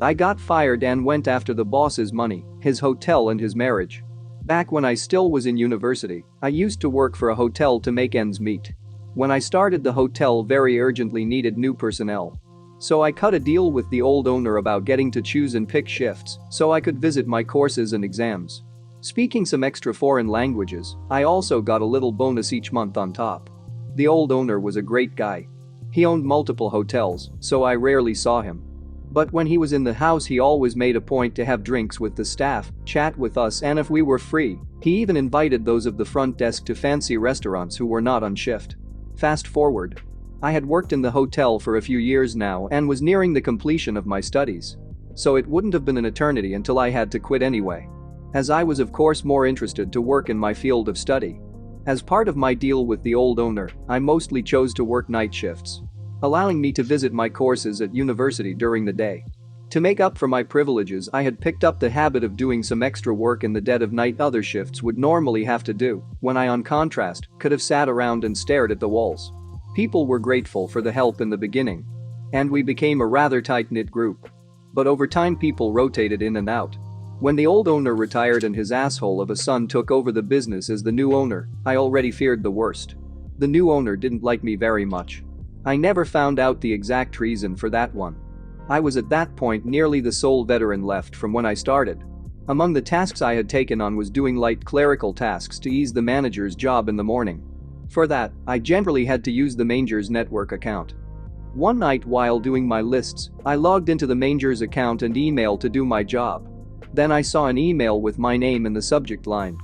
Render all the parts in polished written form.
I got fired and went after the boss's money, his hotel and his marriage. Back when I still was in university, I used to work for a hotel to make ends meet. When I started, the hotel very urgently needed new personnel. So I cut a deal with the old owner about getting to choose and pick shifts so I could visit my courses and exams. Speaking some extra foreign languages, I also got a little bonus each month on top. The old owner was a great guy. He owned multiple hotels, so I rarely saw him. But when he was in the house, he always made a point to have drinks with the staff, chat with us, and if we were free, he even invited those of the front desk to fancy restaurants who were not on shift. Fast forward. I had worked in the hotel for a few years now and was nearing the completion of my studies. So it wouldn't have been an eternity until I had to quit anyway. As I was of course more interested to work in my field of study. As part of my deal with the old owner, I mostly chose to work night shifts, allowing me to visit my courses at university during the day. To make up for my privileges, I had picked up the habit of doing some extra work in the dead of night other shifts would normally have to do, when I, on contrast, could have sat around and stared at the walls. People were grateful for the help in the beginning. And we became a rather tight-knit group. But over time people rotated in and out. When the old owner retired and his asshole of a son took over the business as the new owner, I already feared the worst. The new owner didn't like me very much. I never found out the exact reason for that one. I was at that point nearly the sole veteran left from when I started. Among the tasks I had taken on was doing light clerical tasks to ease the manager's job in the morning. For that, I generally had to use the Manger's network account. One night while doing my lists, I logged into the Manger's account and email to do my job. Then I saw an email with my name in the subject line.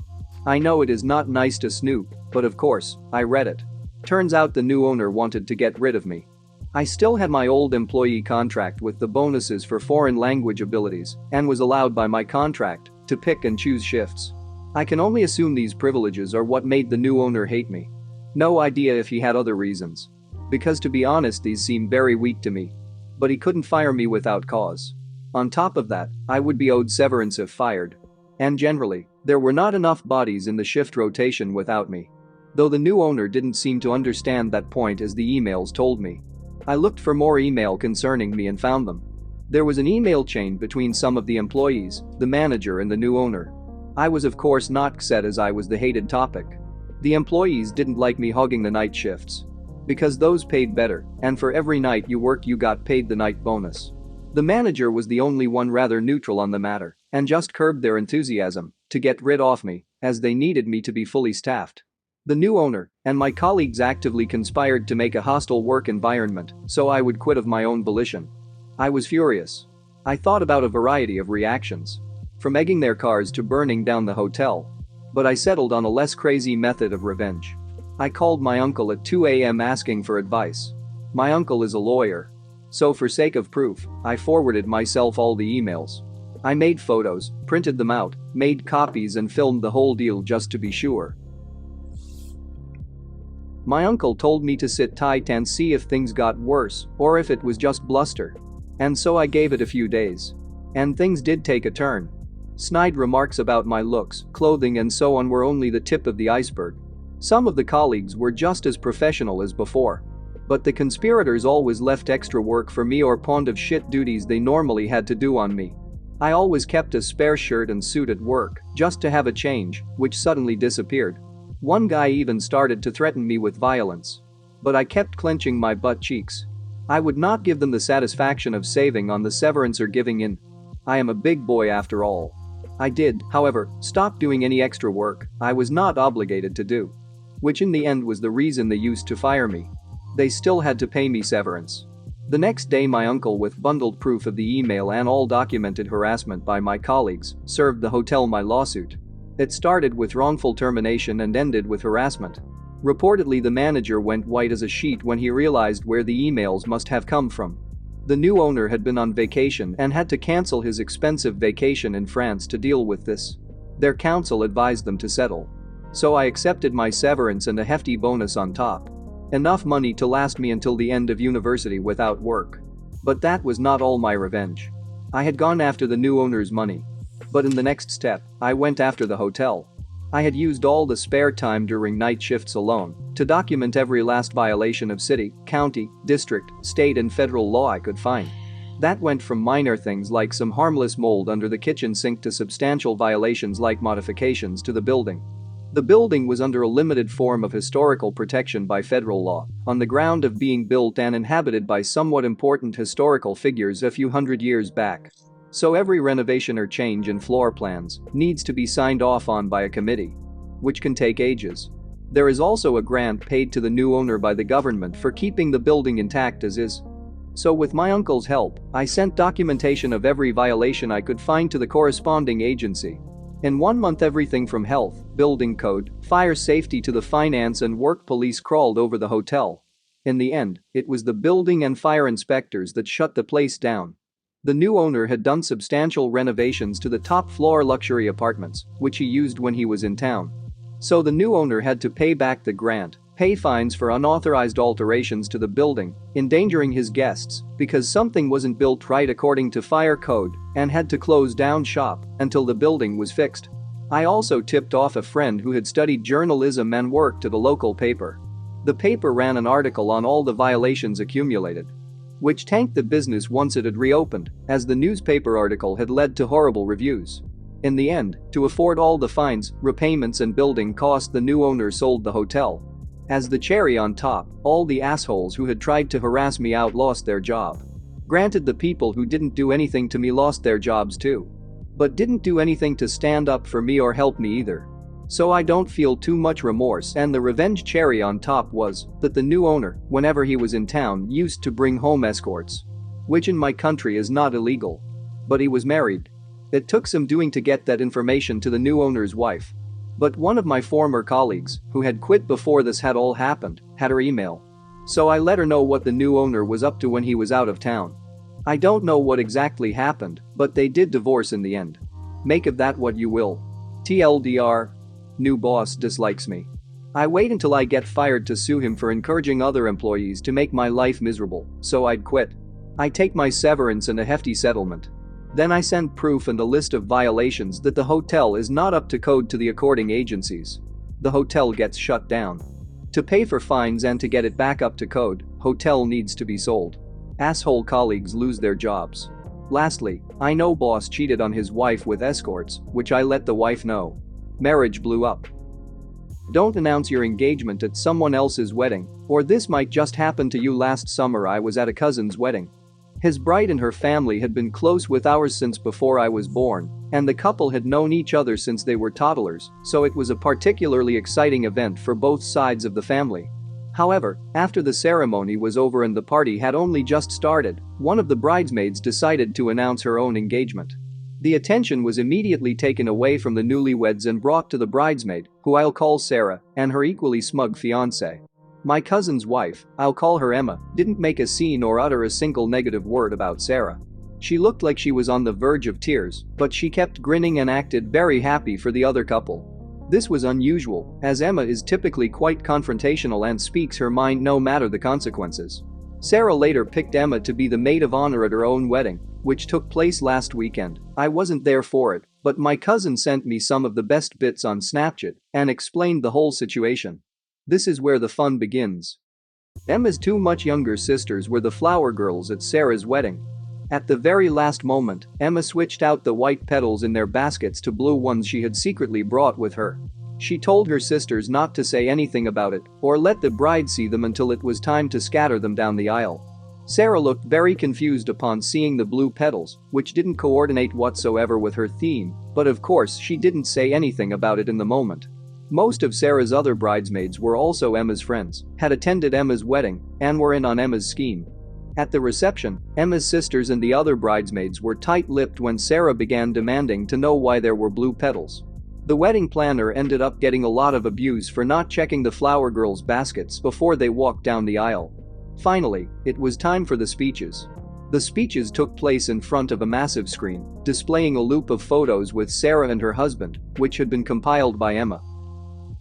I know it is not nice to snoop, but of course, I read it. Turns out the new owner wanted to get rid of me. I still had my old employee contract with the bonuses for foreign language abilities and was allowed by my contract to pick and choose shifts. I can only assume these privileges are what made the new owner hate me. No idea if he had other reasons. Because to be honest, these seem very weak to me. But he couldn't fire me without cause. On top of that, I would be owed severance if fired. And generally, there were not enough bodies in the shift rotation without me. Though the new owner didn't seem to understand that point, as the emails told me. I looked for more email concerning me and found them. There was an email chain between some of the employees, the manager and the new owner. I was of course not upset as I was the hated topic. The employees didn't like me hogging the night shifts. Because those paid better, and for every night you worked you got paid the night bonus. The manager was the only one rather neutral on the matter and just curbed their enthusiasm to get rid of me as they needed me to be fully staffed. The new owner and my colleagues actively conspired to make a hostile work environment so I would quit of my own volition. I was furious. I thought about a variety of reactions. From egging their cars to burning down the hotel. But I settled on a less crazy method of revenge. I called my uncle at 2 a.m. asking for advice. My uncle is a lawyer. So for sake of proof, I forwarded myself all the emails. I made photos, printed them out, made copies and filmed the whole deal just to be sure. My uncle told me to sit tight and see if things got worse or if it was just bluster. And so I gave it a few days. And things did take a turn. Snide remarks about my looks, clothing and so on were only the tip of the iceberg. Some of the colleagues were just as professional as before. But the conspirators always left extra work for me or pawned of shit duties they normally had to do on me. I always kept a spare shirt and suit at work just to have a change, which suddenly disappeared. One guy even started to threaten me with violence. But I kept clenching my butt cheeks. I would not give them the satisfaction of saving on the severance or giving in. I am a big boy after all. I did, however, stop doing any extra work I was not obligated to do. Which in the end was the reason they used to fire me. They still had to pay me severance. The next day my uncle, with bundled proof of the email and all documented harassment by my colleagues, served the hotel my lawsuit. It started with wrongful termination and ended with harassment. Reportedly the manager went white as a sheet when he realized where the emails must have come from. The new owner had been on vacation and had to cancel his expensive vacation in France to deal with this. Their counsel advised them to settle. So I accepted my severance and a hefty bonus on top. Enough money to last me until the end of university without work. But that was not all my revenge. I had gone after the new owner's money. But in the next step, I went after the hotel. I had used all the spare time during night shifts alone to document every last violation of city, county, district, state and federal law I could find. That went from minor things like some harmless mold under the kitchen sink to substantial violations like modifications to the building. The building was under a limited form of historical protection by federal law, on the ground of being built and inhabited by somewhat important historical figures a few hundred years back. So every renovation or change in floor plans needs to be signed off on by a committee, which can take ages. There is also a grant paid to the new owner by the government for keeping the building intact as is. So with my uncle's help, I sent documentation of every violation I could find to the corresponding agency. In 1 month, everything from health, building code, fire safety to the finance and work police crawled over the hotel. In the end, it was the building and fire inspectors that shut the place down. The new owner had done substantial renovations to the top-floor luxury apartments, which he used when he was in town. So the new owner had to pay back the grant, pay fines for unauthorized alterations to the building, endangering his guests because something wasn't built right according to fire code, and had to close down shop until the building was fixed. I also tipped off a friend who had studied journalism and worked at a local paper. The paper ran an article on all the violations accumulated, which tanked the business once it had reopened, as the newspaper article had led to horrible reviews. In the end, to afford all the fines, repayments and building costs, the new owner sold the hotel. As the cherry on top, all the assholes who had tried to harass me out lost their job. Granted, the people who didn't do anything to me lost their jobs too, but didn't do anything to stand up for me or help me either. So I don't feel too much remorse, and the revenge cherry on top was that the new owner, whenever he was in town, used to bring home escorts, which in my country is not illegal. But he was married. It took some doing to get that information to the new owner's wife. But one of my former colleagues, who had quit before this had all happened, had her email. So I let her know what the new owner was up to when he was out of town. I don't know what exactly happened, but they did divorce in the end. Make of that what you will. TLDR. New boss dislikes me. I wait until I get fired to sue him for encouraging other employees to make my life miserable, so I'd quit. I take my severance and a hefty settlement. Then I send proof and a list of violations that the hotel is not up to code to the according agencies. The hotel gets shut down. To pay for fines and to get it back up to code, hotel needs to be sold. Asshole colleagues lose their jobs. Lastly, I know boss cheated on his wife with escorts, which I let the wife know. Marriage blew up. Don't announce your engagement at someone else's wedding, or this might just happen to you. Last summer I was at a cousin's wedding. His bride and her family had been close with ours since before I was born, and the couple had known each other since they were toddlers, so it was a particularly exciting event for both sides of the family. However, after the ceremony was over and the party had only just started, one of the bridesmaids decided to announce her own engagement. The attention was immediately taken away from the newlyweds and brought to the bridesmaid, who I'll call Sarah, and her equally smug fiancé. My cousin's wife, I'll call her Emma, didn't make a scene or utter a single negative word about Sarah. She looked like she was on the verge of tears, but she kept grinning and acted very happy for the other couple. This was unusual, as Emma is typically quite confrontational and speaks her mind no matter the consequences. Sarah later picked Emma to be the maid of honor at her own wedding, which took place last weekend. I wasn't there for it, but my cousin sent me some of the best bits on Snapchat and explained the whole situation. This is where the fun begins. Emma's two much younger sisters were the flower girls at Sarah's wedding. At the very last moment, Emma switched out the white petals in their baskets to blue ones she had secretly brought with her. She told her sisters not to say anything about it or let the bride see them until it was time to scatter them down the aisle. Sarah looked very confused upon seeing the blue petals, which didn't coordinate whatsoever with her theme, but of course she didn't say anything about it in the moment. Most of Sarah's other bridesmaids were also Emma's friends, had attended Emma's wedding, and were in on Emma's scheme. At the reception, Emma's sisters and the other bridesmaids were tight-lipped when Sarah began demanding to know why there were blue petals. The wedding planner ended up getting a lot of abuse for not checking the flower girls' baskets before they walked down the aisle. Finally, it was time for the speeches. The speeches took place in front of a massive screen, displaying a loop of photos with Sarah and her husband, which had been compiled by Emma.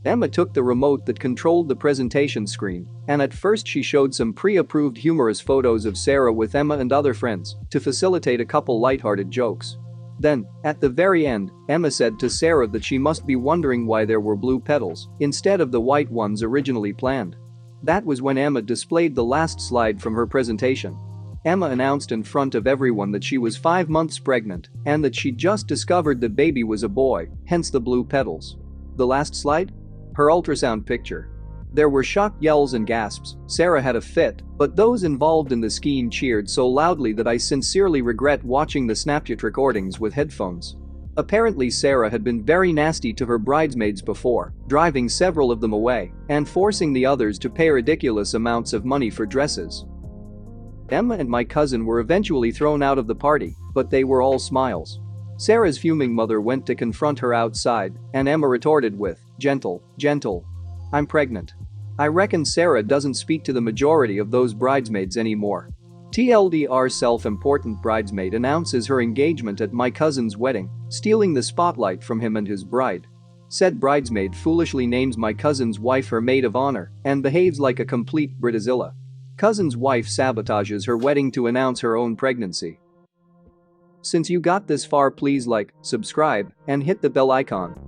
Emma took the remote that controlled the presentation screen, and at first she showed some pre-approved humorous photos of Sarah with Emma and other friends to facilitate a couple lighthearted jokes. Then, at the very end, Emma said to Sarah that she must be wondering why there were blue petals instead of the white ones originally planned. That was when Emma displayed the last slide from her presentation. Emma announced in front of everyone that she was 5 months pregnant and that she just discovered the baby was a boy, hence the blue petals. The last slide? Her ultrasound picture. There were shocked yells and gasps. Sarah had a fit, but those involved in the scheme cheered so loudly that I sincerely regret watching the Snapchat recordings with headphones. Apparently Sarah had been very nasty to her bridesmaids before, driving several of them away and forcing the others to pay ridiculous amounts of money for dresses. Emma and my cousin were eventually thrown out of the party, but they were all smiles. Sarah's fuming mother went to confront her outside, and Emma retorted with, "Gentle, gentle. I'm pregnant." I reckon Sarah doesn't speak to the majority of those bridesmaids anymore. TLDR self-important bridesmaid announces her engagement at my cousin's wedding, stealing the spotlight from him and his bride. Said bridesmaid foolishly names my cousin's wife her maid of honor and behaves like a complete Britazilla. Cousin's wife sabotages her wedding to announce her own pregnancy. Since you got this far, please like, subscribe, and hit the bell icon.